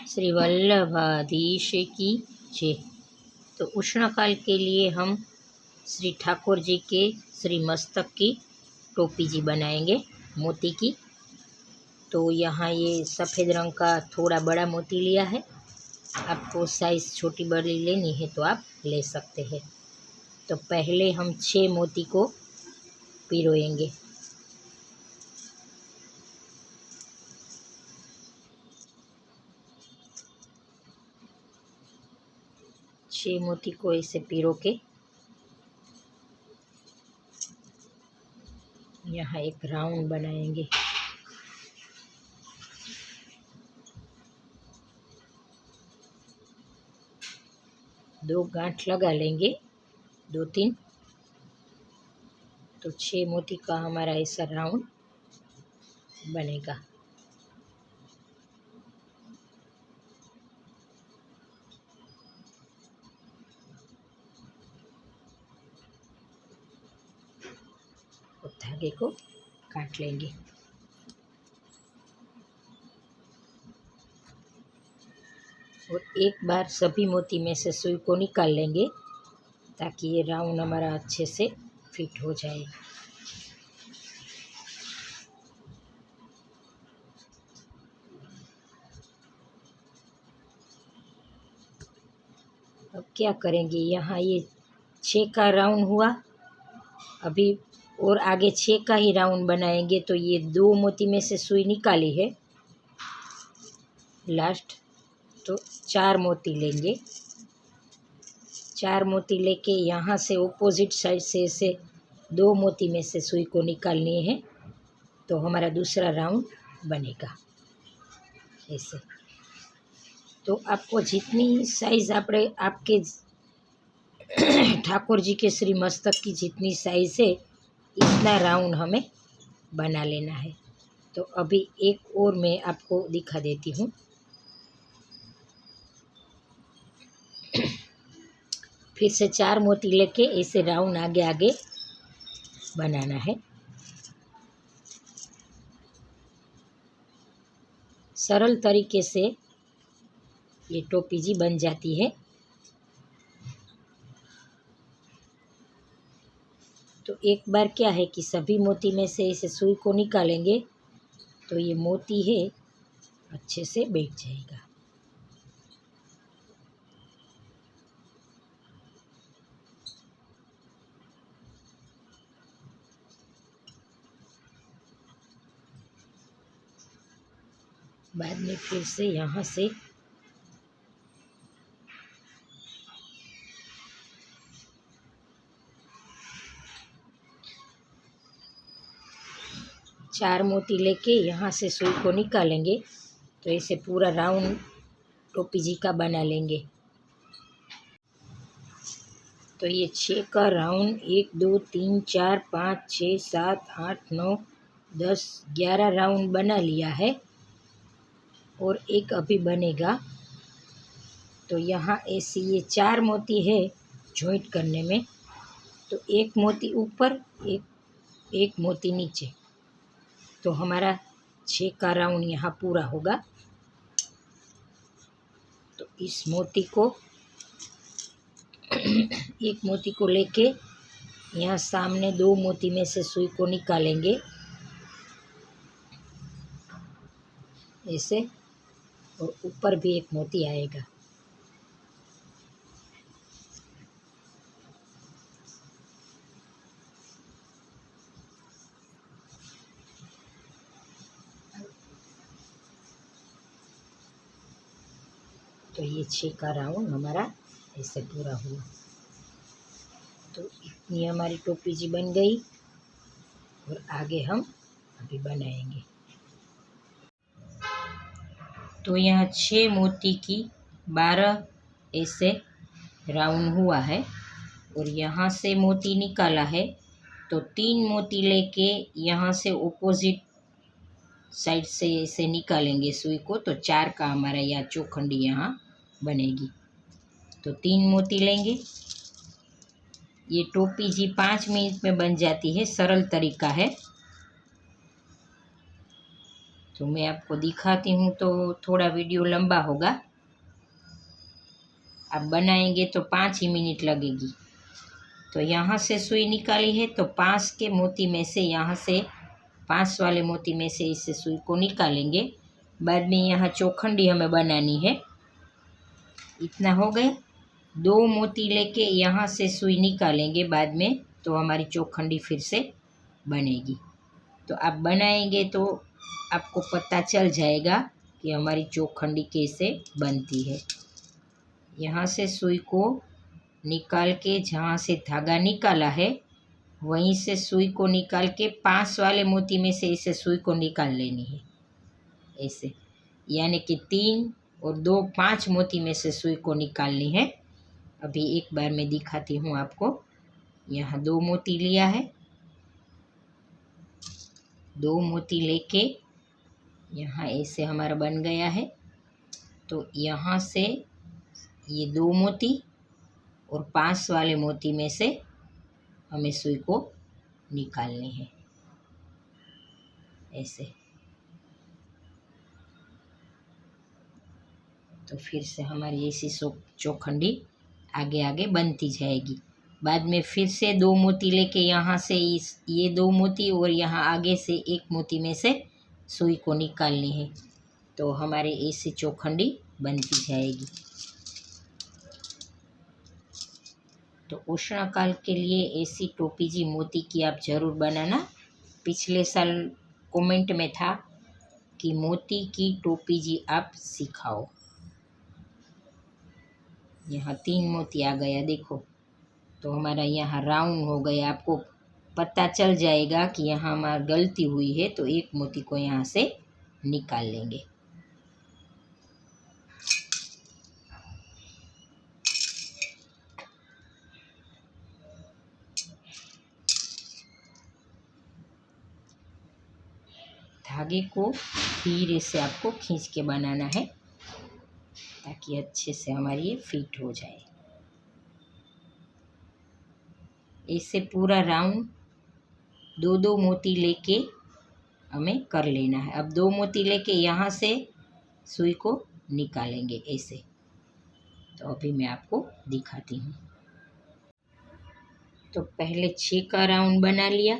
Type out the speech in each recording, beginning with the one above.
श्री वल्लभाधीश की जय। तो उष्णकाल के लिए हम श्री ठाकुर जी के श्री मस्तक की टोपी जी बनाएंगे मोती की। तो यहाँ ये सफ़ेद रंग का थोड़ा बड़ा मोती लिया है। आपको साइज़ छोटी बड़ी लेनी है तो आप ले सकते हैं। तो पहले हम 6 मोती को पिरोएंगे। छः मोती को ऐसे पिरो के यहाँ एक राउंड बनाएंगे। दो गांठ लगा लेंगे, 2-3। तो 6 मोती का हमारा ऐसा राउंड बनेगा। और धागे को काट लेंगे। और एक बार सभी मोती में से सुई को निकाल लेंगे ताकि ये राउंड हमारा अच्छे से फिट हो जाए। अब क्या करेंगे, यहाँ ये 6 का राउंड हुआ, अभी और आगे 6 का ही राउंड बनाएंगे। तो ये 2 मोती में से सुई निकाली है लास्ट, तो 4 मोती लेंगे। 4 मोती लेके यहाँ से ऑपोजिट साइड से ऐसे 2 मोती में से सुई को निकालनी है तो हमारा दूसरा राउंड बनेगा ऐसे। तो आपको जितनी साइज़ आपके ठाकुर जी के श्री मस्तक की जितनी साइज़ है इतना राउंड हमें बना लेना है। तो अभी एक और मैं आपको दिखा देती हूँ। फिर से 4 मोती लेके ऐसे राउंड आगे आगे बनाना है। सरल तरीके से ये टोपी जी बन जाती है। तो एक बार क्या है कि सभी मोती में से इसे सुई को निकालेंगे तो ये मोती है अच्छे से बैठ जाएगा। बाद में फिर से यहाँ से चार मोती लेके यहाँ से सुई को निकालेंगे तो इसे पूरा राउंड टोपी जी का बना लेंगे। तो ये 6 का राउंड 1 2 3 4 5 6 7 8 9 10 11 राउंड बना लिया है और एक अभी बनेगा। तो यहाँ ऐसे ये 4 मोती है जॉइंट करने में, तो एक मोती ऊपर एक मोती नीचे, तो हमारा 6 का राउंड यहाँ पूरा होगा। तो इस मोती को एक मोती को लेके यहाँ सामने 2 मोती में से सुई को निकालेंगे ऐसे, और ऊपर भी एक मोती आएगा। तो ये 6 का राउंड हमारा ऐसे पूरा हुआ। तो इतनी हमारी टोपी जी बन गई और आगे हम अभी बनाएंगे। तो यहाँ 6 मोती की 12 ऐसे राउंड हुआ है और यहाँ से मोती निकाला है तो 3 मोती लेके यहाँ से ऑपोजिट साइड से ऐसे निकालेंगे सुई को, तो 4 का हमारा यह चौखंडी यहाँ बनेगी। तो 3 मोती लेंगे। ये टोपी जी 5 मिनट में बन जाती है, सरल तरीका है। तो मैं आपको दिखाती हूँ, तो थोड़ा वीडियो लंबा होगा। आप बनाएंगे तो 5 ही मिनट लगेगी। तो यहाँ से सुई निकाली है, तो 5 के मोती में से यहाँ से 5 वाले मोती में से इसे सुई को निकालेंगे। बाद में यहाँ चौखंडी हमें बनानी है। इतना हो गया। 2 मोती लेके यहाँ से सुई निकालेंगे बाद में, तो हमारी चौखंडी फिर से बनेगी। तो आप बनाएंगे तो आपको पता चल जाएगा कि हमारी चौखंडी कैसे बनती है। यहाँ से सुई को निकाल के जहाँ से धागा निकाला है वहीं से सुई को निकाल के 5 वाले मोती में से इसे सुई को निकाल लेनी है, ऐसे। यानी कि 3 और 2 5 मोती में से सुई को निकालनी है। अभी एक बार मैं दिखाती हूँ आपको। यहाँ 2 मोती लिया है, 2 मोती लेके यहाँ ऐसे हमारा बन गया है। तो यहाँ से ये 2 मोती और 5 वाले मोती में से हमें सुई को निकालनी है, ऐसे। तो फिर से हमारी ऐसी चौखंडी आगे आगे बनती जाएगी। बाद में फिर से 2 मोती लेके यहाँ से ये 2 मोती और यहाँ आगे से 1 मोती में से सुई को निकालनी है। तो हमारे ऐसी चौखंडी बनती जाएगी। तो उष्णकाल के लिए ऐसी टोपी जी मोती की आप ज़रूर बनाना। पिछले साल कमेंट में था कि मोती की टोपी जी आप सिखाओ। यहाँ 3 मोती आ गया, देखो। तो हमारा यहाँ राउंड हो गया। आपको पता चल जाएगा कि यहाँ हमारी गलती हुई है, तो 1 मोती को यहाँ से निकाल लेंगे। धागे को धीरे से आपको खींच के बनाना है ताकि अच्छे से हमारी ये फिट हो जाए। इससे पूरा राउंड 2-2 मोती लेके हमें कर लेना है। अब 2 मोती लेके यहाँ से सुई को निकालेंगे, ऐसे। तो अभी मैं आपको दिखाती हूँ। तो पहले 6 का राउंड बना लिया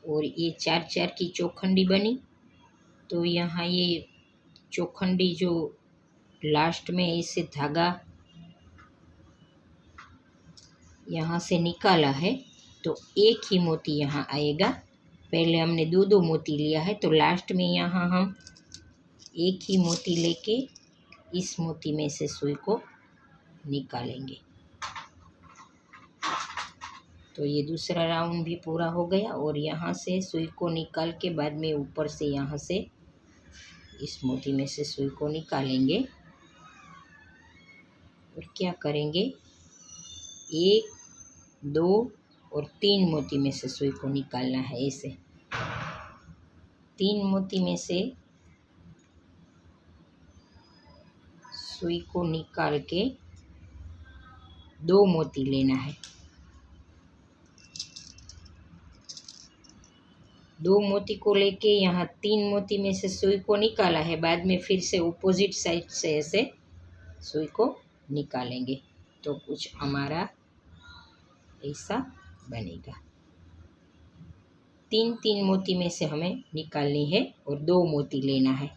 और ये 4-4 की चौखंडी बनी। तो यहाँ ये चौखंडी जो लास्ट में इसे धागा यहाँ से निकाला है, तो 1 ही मोती यहाँ आएगा। पहले हमने 2-2 मोती लिया है, तो लास्ट में यहाँ हम 1 ही मोती लेके इस मोती में से सुई को निकालेंगे। तो ये दूसरा राउंड भी पूरा हो गया और यहाँ से सुई को निकाल के बाद में ऊपर से यहाँ से इस मोती में से सुई को निकालेंगे। और क्या करेंगे, 1, 2 और 3 मोती में से सुई को निकालना है, ऐसे। 3 मोती में से सुई को निकाल के 2 मोती लेना है। 2 मोती को लेके यहाँ 3 मोती में से सुई को निकाला है। बाद में फिर से अपोजिट साइड से ऐसे सुई को निकालेंगे। तो कुछ हमारा ऐसा बनेगा। 3-3 मोती में से हमें निकालनी है और 2 मोती लेना है।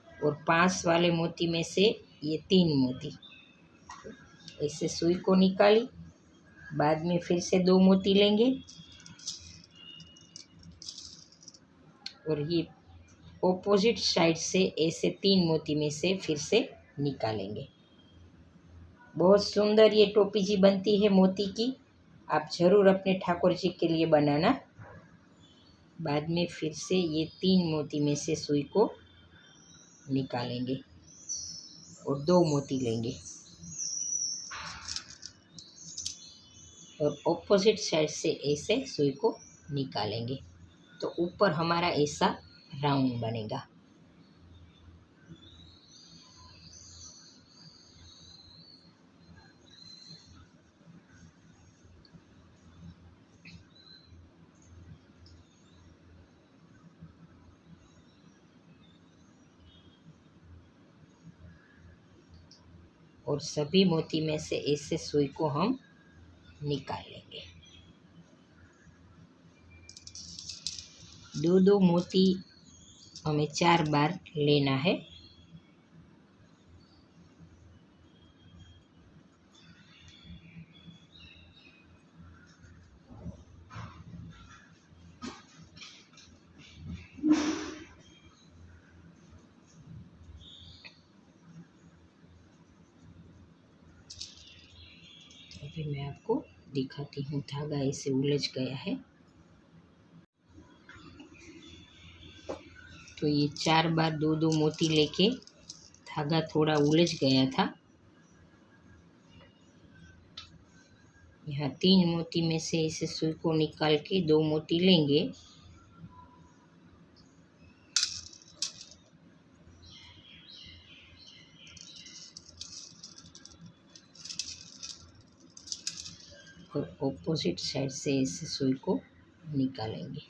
और 5 वाले मोती में से ये 3 मोती, ऐसे सुई को निकाली। बाद में फिर से 2 मोती लेंगे और ये ऑपोजिट साइड से ऐसे 3 मोती में से फिर से निकालेंगे। बहुत सुंदर ये टोपी जी बनती है मोती की। आप ज़रूर अपने ठाकुर जी के लिए बनाना। बाद में फिर से ये 3 मोती में से सुई को निकालेंगे और 2 मोती लेंगे और ऑपोजिट साइड से ऐसे सुई को निकालेंगे। तो ऊपर हमारा ऐसा राउंड बनेगा। और सभी मोती में से ऐसे सुई को हम निकालेंगे। 2 मोती हमें 4 बार लेना है। अभी मैं आपको दिखाती हूँ, धागा ऐसे उलझ गया है। तो ये 4 बार 2 मोती लेके धागा थोड़ा उलझ गया था। यहाँ 3 मोती में से इसे सुई को निकाल के 2 मोती लेंगे। और ऑपोजिट साइड से इसे सुई को निकालेंगे।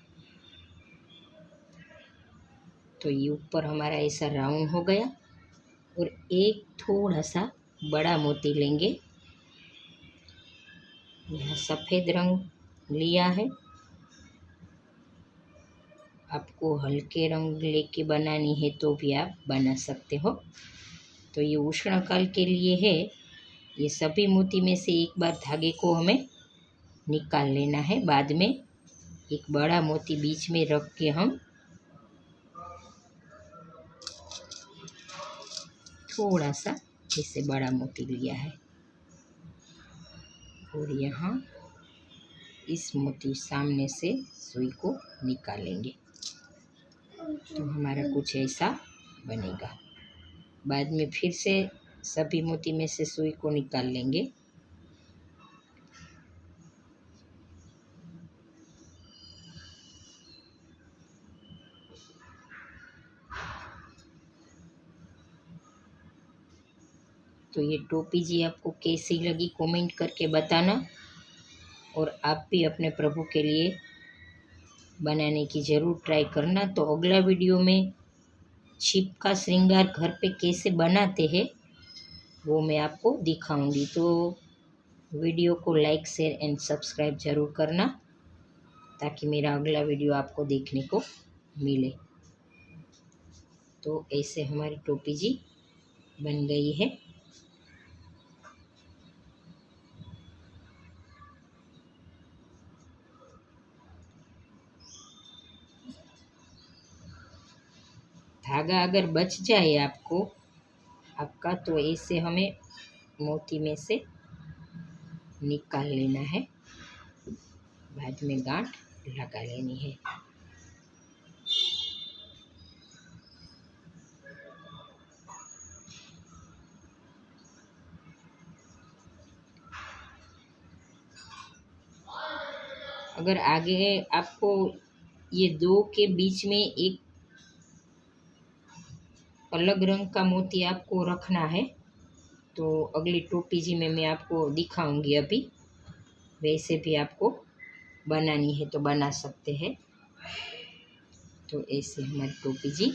तो ये ऊपर हमारा ऐसा राउंड हो गया। और एक थोड़ा सा बड़ा मोती लेंगे। यहाँ सफ़ेद रंग लिया है। आपको हल्के रंग लेके बनानी है तो भी आप बना सकते हो। तो ये उष्णकाल के लिए है। ये सभी मोती में से एक बार धागे को हमें निकाल लेना है। बाद में एक बड़ा मोती बीच में रख के हम थोड़ा सा इससे बड़ा मोती लिया है और यहाँ इस मोती सामने से सुई को निकालेंगे। तो हमारा कुछ ऐसा बनेगा। बाद में फिर से सभी मोती में से सुई को निकाल लेंगे। तो ये टोपी जी आपको कैसी लगी कमेंट करके बताना। और आप भी अपने प्रभु के लिए बनाने की ज़रूर ट्राई करना। तो अगला वीडियो में छिप का श्रृंगार घर पे कैसे बनाते हैं वो मैं आपको दिखाऊंगी। तो वीडियो को लाइक शेयर एंड सब्सक्राइब ज़रूर करना ताकि मेरा अगला वीडियो आपको देखने को मिले। तो ऐसे हमारी टोपी जी बन गई है। धागा अगर बच जाए आपका तो ऐसे हमें मोती में से निकाल लेना है। बाद में गांठ लगा लेनी है। अगर आगे आपको ये 2 के बीच में एक अलग रंग का मोती आपको रखना है तो अगली टोपी जी में मैं आपको दिखाऊंगी। अभी वैसे भी आपको बनानी है तो बना सकते हैं। तो ऐसे हमारी टोपी जी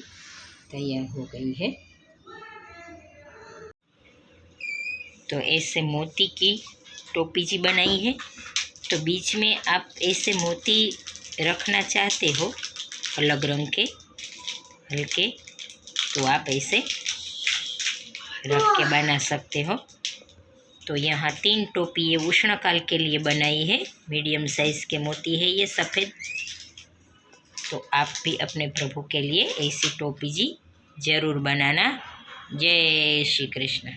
तैयार हो गई है। तो ऐसे मोती की टोपी जी बनाई है। तो बीच में आप ऐसे मोती रखना चाहते हो अलग रंग के हल्के तो आप ऐसे रख के बना सकते हो। तो यहाँ 3 टोपी ये उष्णकाल के लिए बनाई है। मीडियम साइज़ के मोती है ये सफ़ेद। तो आप भी अपने प्रभु के लिए ऐसी टोपी जी ज़रूर बनाना। जय श्री कृष्ण।